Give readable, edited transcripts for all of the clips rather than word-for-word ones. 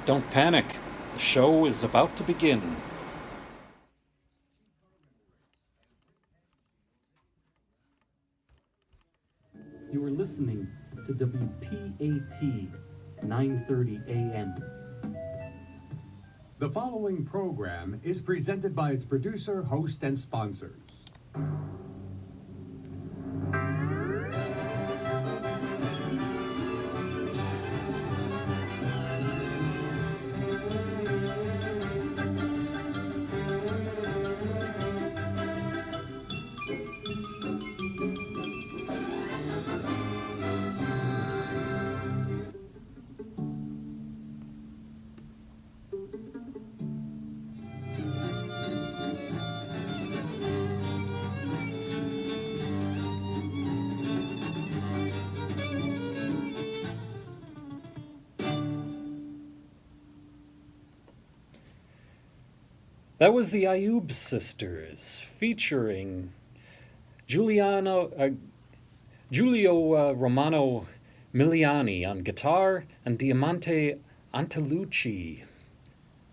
Don't panic. The show is about to begin. You are listening to WPAT 9:30 a.m. The following program is presented by its producer, host, and sponsors. That was the Ayoub sisters featuring Julio Romano Miliani on guitar and Diamante Antelucci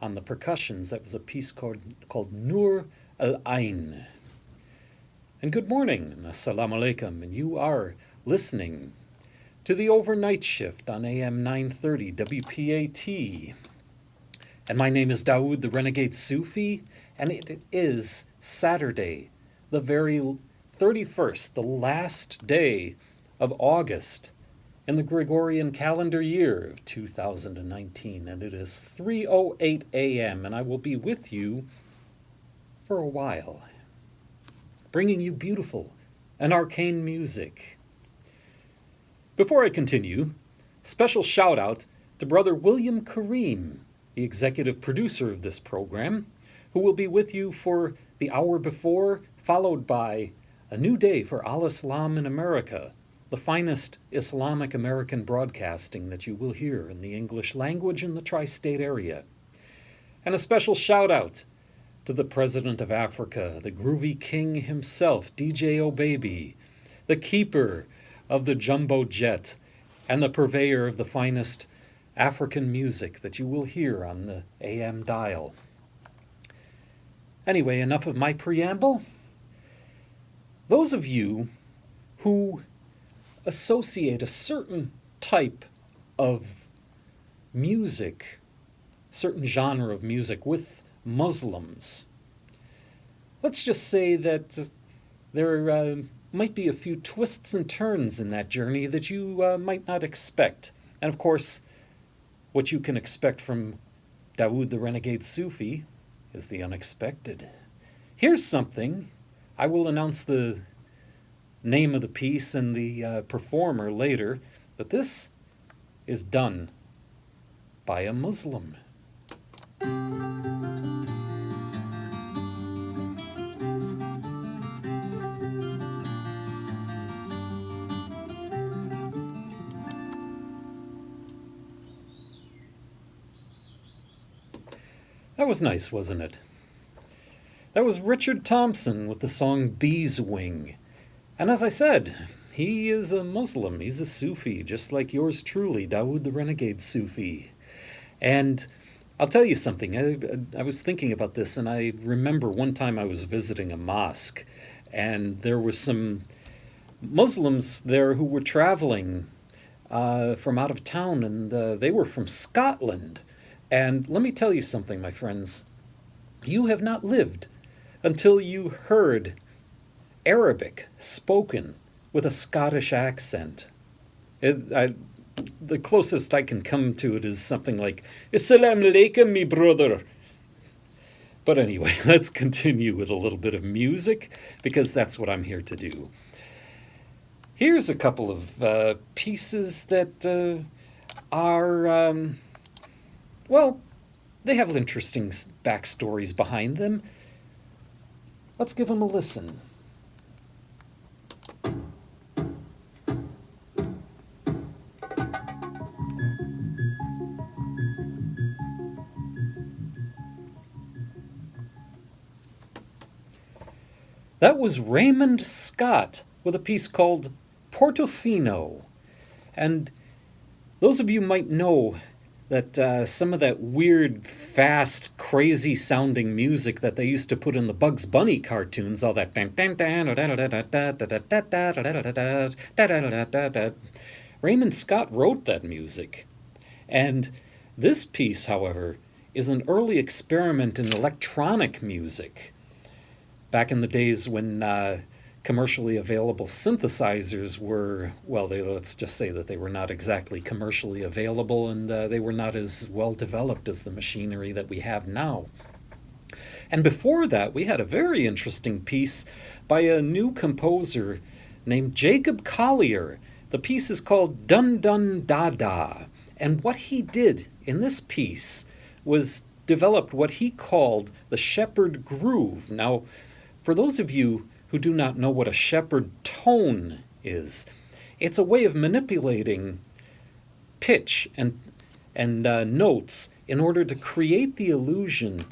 on the percussions. That was a piece called Nur al-Ain. And good morning, assalamu alaikum, and you are listening to the overnight shift on AM 930 WPAT. And my name is Dawoud the Renegade Sufi, and it is Saturday, the very 31st, the last day of August in the Gregorian calendar year of 2019, and it is 3:08 a.m., and I will be with you for a while, bringing you beautiful and arcane music. Before I continue, special shout out to Brother William Kareem, the executive producer of this program, who will be with you for the hour before, followed by A New Day for Al-Islam in America, the finest Islamic American broadcasting that you will hear in the English language in the tri-state area. And a special shout out to the President of Africa, the groovy king himself, DJ O'Baby, the keeper of the jumbo jet, and the purveyor of the finest African music that you will hear on the AM dial. Anyway, enough of my preamble. Those of you who associate a certain type of music, certain genre of music with Muslims, let's just say that there might be a few twists and turns in that journey that you might not expect. And of course, what you can expect from Dawoud the Renegade Sufi is the unexpected. Here's something. I will announce the name of the piece and the performer later, but this is done by a Muslim. That was nice, wasn't it? That was Richard Thompson with the song Bee's Wing. And as I said, he is a Muslim. He's a Sufi, just like yours truly, Dawoud the Renegade Sufi. And I'll tell you something. I was thinking about this, and I remember one time I was visiting a mosque, and there were some Muslims there who were traveling from out of town, and they were from Scotland. And let me tell you something, my friends. You have not lived until you heard Arabic spoken with a Scottish accent. The closest I can come to it is something like, Assalamu alaikum, me brother. But anyway, let's continue with a little bit of music, because that's what I'm here to do. Here's a couple of pieces that are... well, they have interesting backstories behind them. Let's give them a listen. That was Raymond Scott with a piece called Portofino. And those of you might know some of that weird, fast, crazy-sounding music that they used to put in the Bugs Bunny cartoons, all that. Raymond Scott wrote that music. And this piece, however, is an early experiment in electronic music. Back in the days when commercially available synthesizers were, well, let's just say that they were not exactly commercially available, and they were not as well developed as the machinery that we have now. And before that, we had a very interesting piece by a new composer named Jacob Collier. The piece is called Dun Dun Da Da. And what he did in this piece was developed what he called the shepherd groove. Now, for those of you who do not know what a shepherd tone is, it's a way of manipulating pitch and notes in order to create the illusion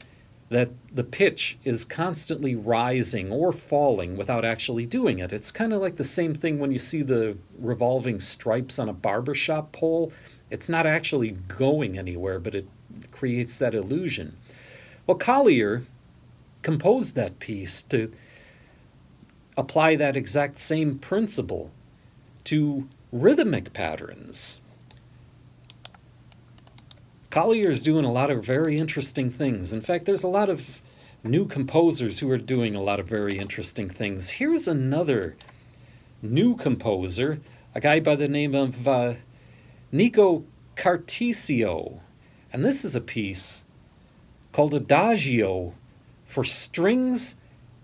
that the pitch is constantly rising or falling without actually doing it. It's kind of like the same thing when you see the revolving stripes on a barbershop pole. It's not actually going anywhere, but it creates that illusion. Well, Collier composed that piece to apply that exact same principle to rhythmic patterns. Collier's doing a lot of very interesting things. In fact, there's a lot of new composers who are doing a lot of very interesting things. Here's another new composer, a guy by the name of Nico Cartisio. And this is a piece called Adagio for Strings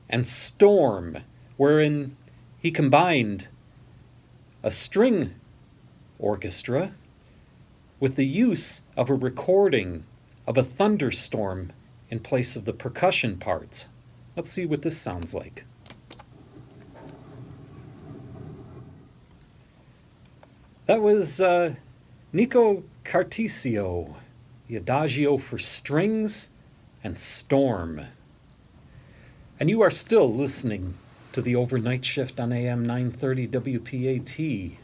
and Storm, wherein he combined a string orchestra with the use of a recording of a thunderstorm in place of the percussion parts. Let's see what this sounds like. That was Nico Cartisio, the Adagio for Strings and Storm. And you are still listening to the Overnight Shift on AM 930 WPAT.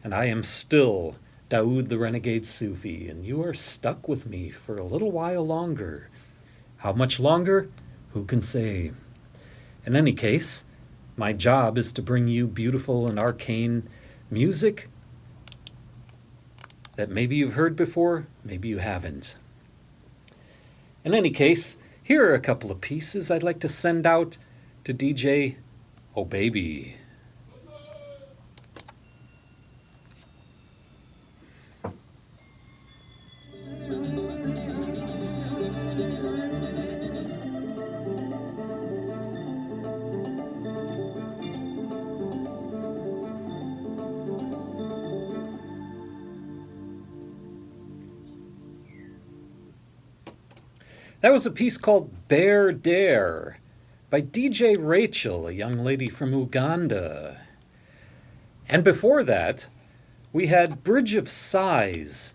And I am still Dawoud the Renegade Sufi, and you are stuck with me for a little while longer. How much longer? Who can say? In any case, my job is to bring you beautiful and arcane music that maybe you've heard before, maybe you haven't. In any case, here are a couple of pieces I'd like to send out to DJ Oh Baby. That was a piece called Bear Dare by DJ Rachel, a young lady from Uganda. And before that, we had Bridge of Sighs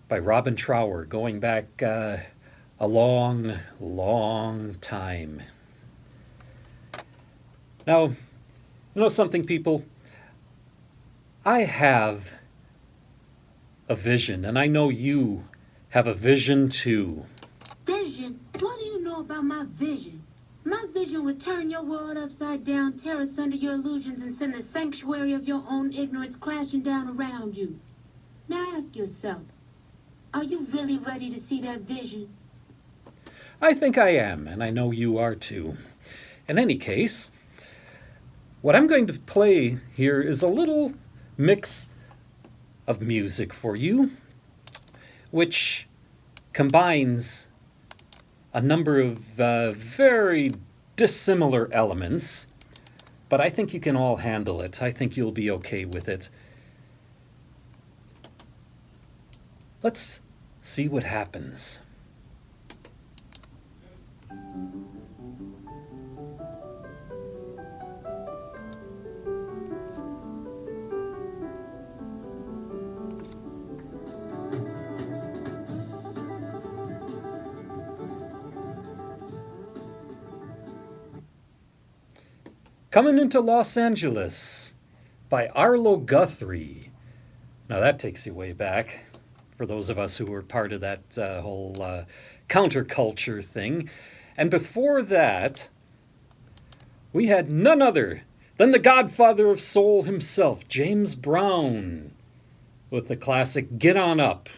by Robin Trower, going back a long, long time. Now, you know something, people? I have a vision, and I know you have a vision too. Vision? What do you know about my vision? My vision would turn your world upside down, tear us under your illusions, and send the sanctuary of your own ignorance crashing down around you. Now ask yourself, are you really ready to see that vision? I think I am, and I know you are too. In any case, what I'm going to play here is a little mix of music for you, which combines a number of very dissimilar elements, but I think you can all handle it. I think you'll be okay with it. Let's see what happens. Coming into Los Angeles by Arlo Guthrie. Now that takes you way back. for those of us who were part of that whole counterculture thing. And before that, we had none other than the godfather of soul himself, James Brown, with the classic Get On Up.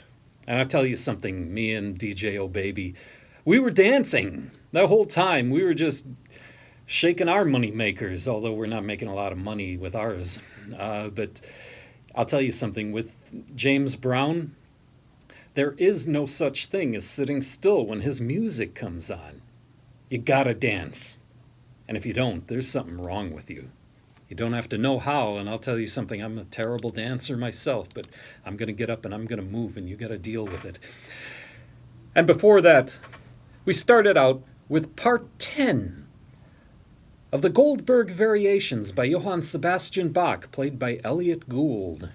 And I'll tell you something, me and DJ O'Baby, we were dancing the whole time. We were just shaking our money makers, although we're not making a lot of money with ours. But I'll tell you something, with James Brown, there is no such thing as sitting still when his music comes on. You gotta dance. And if you don't, there's something wrong with you. You don't have to know how, and I'll tell you something, I'm a terrible dancer myself, but I'm going to get up and I'm going to move, and you got to deal with it. And before that, we started out with part 10 of the Goldberg Variations by Johann Sebastian Bach, played by Elliot Gould.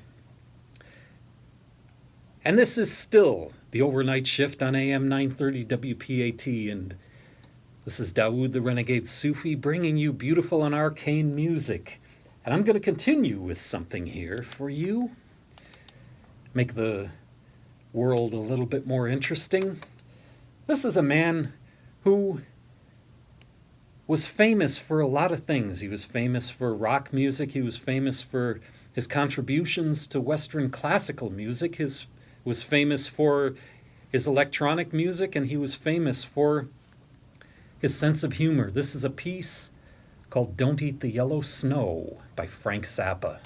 And this is still the overnight shift on AM 930 WPAT, and this is Dawoud the Renegade Sufi bringing you beautiful and arcane music. And I'm going to continue with something here for you. Make the world a little bit more interesting. This is a man who was famous for a lot of things. He was famous for rock music. He was famous for his contributions to Western classical music. He was famous for his electronic music, and he was famous for his sense of humor. This is a piece called Don't Eat the Yellow Snow by Frank Zappa.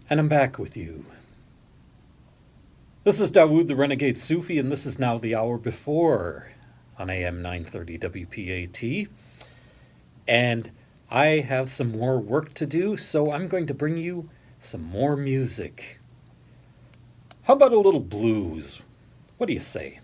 And I'm back with you. This is Dawoud the Renegade Sufi, and this is now the hour before on AM 930 WPAT. And I have some more work to do, so I'm going to bring you some more music. How about a little blues? What do you say?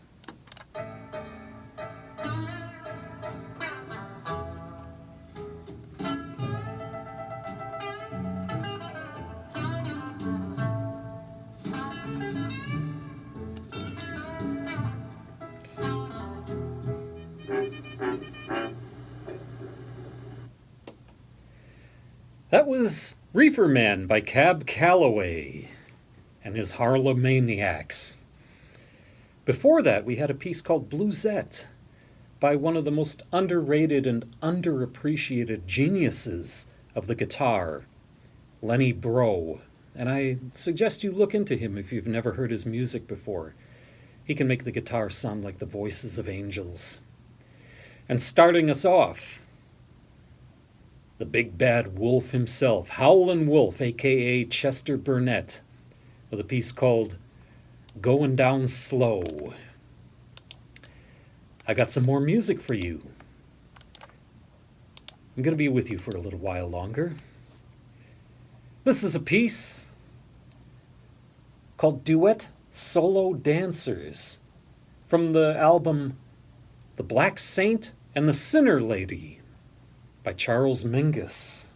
That was Reefer Man by Cab Calloway and his Harlemaniacs. Before that, we had a piece called Bluesette by one of the most underrated and underappreciated geniuses of the guitar, Lenny Breau. And I suggest you look into him if you've never heard his music before. He can make the guitar sound like the voices of angels. And starting us off, the big bad wolf himself, Howlin' Wolf, a.k.a. Chester Burnett, with a piece called Goin' Down Slow. I got some more music for you. I'm going to be with you for a little while longer. This is a piece called Duet Solo Dancers from the album The Black Saint and the Sinner Lady by Charles Mingus.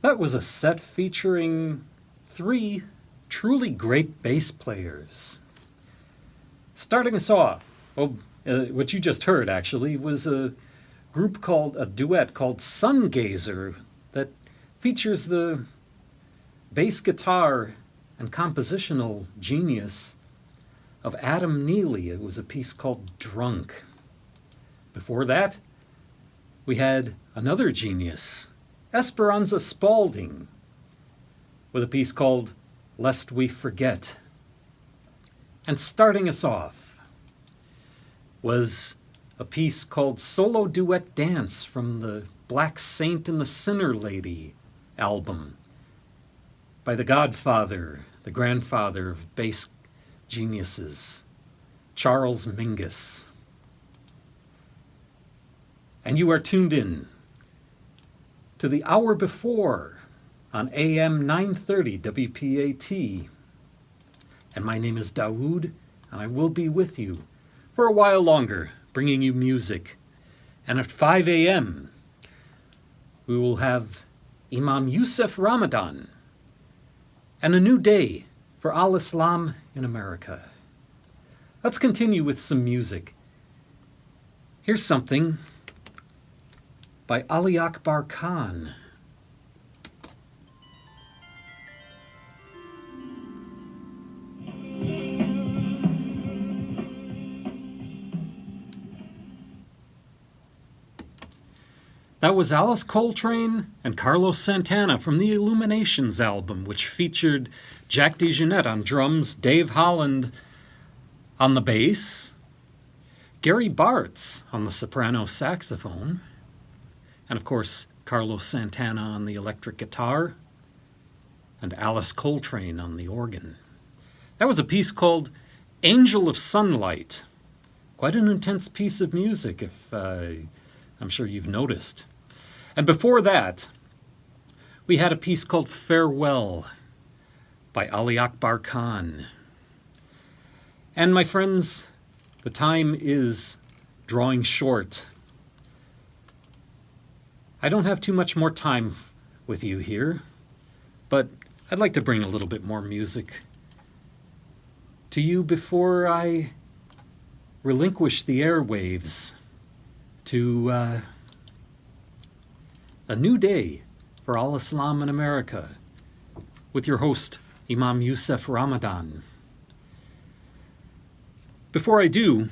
That was a set featuring 3 truly great bass players. Starting us off, what you just heard actually was a duet called Sungazer that features the bass guitar and compositional genius of Adam Neely. It was a piece called Drunk. Before that, we had another genius, Esperanza Spalding, with a piece called Lest We Forget. And starting us off was a piece called Solo Duet Dance from the Black Saint and the Sinner Lady album by the godfather, the grandfather of bass geniuses, Charles Mingus. And you are tuned in to the hour before on AM 930 WPAT. And my name is Dawoud, and I will be with you for a while longer, bringing you music. And at 5 a.m., we will have Imam Yusuf Ramadan and a new day for Al-Islam in America. Let's continue with some music. Here's something by Ali Akbar Khan. That was Alice Coltrane and Carlos Santana from the Illuminations album, which featured Jack DeJohnette on drums, Dave Holland on the bass, Gary Bartz on the soprano saxophone, and of course Carlos Santana on the electric guitar, and Alice Coltrane on the organ. That was a piece called Angel of Sunlight. Quite an intense piece of music, if I'm sure you've noticed. And before that, we had a piece called Farewell by Ali Akbar Khan. And my friends, the time is drawing short. I don't have too much more time with you here, but I'd like to bring a little bit more music to you before I relinquish the airwaves to a new day for Al-Islam in America with your host, Imam Yusuf Ramadan. Before I do,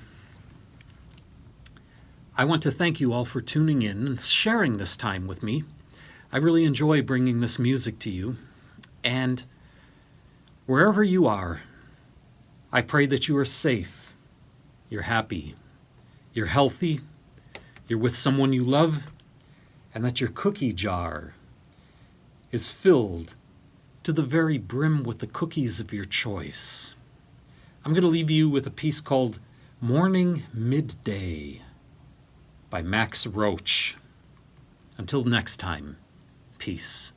I want to thank you all for tuning in and sharing this time with me. I really enjoy bringing this music to you. And wherever you are, I pray that you are safe, you're happy, you're healthy, you're with someone you love, and that your cookie jar is filled to the very brim with the cookies of your choice. I'm going to leave you with a piece called Morning Midday by Max Roach. Until next time, peace.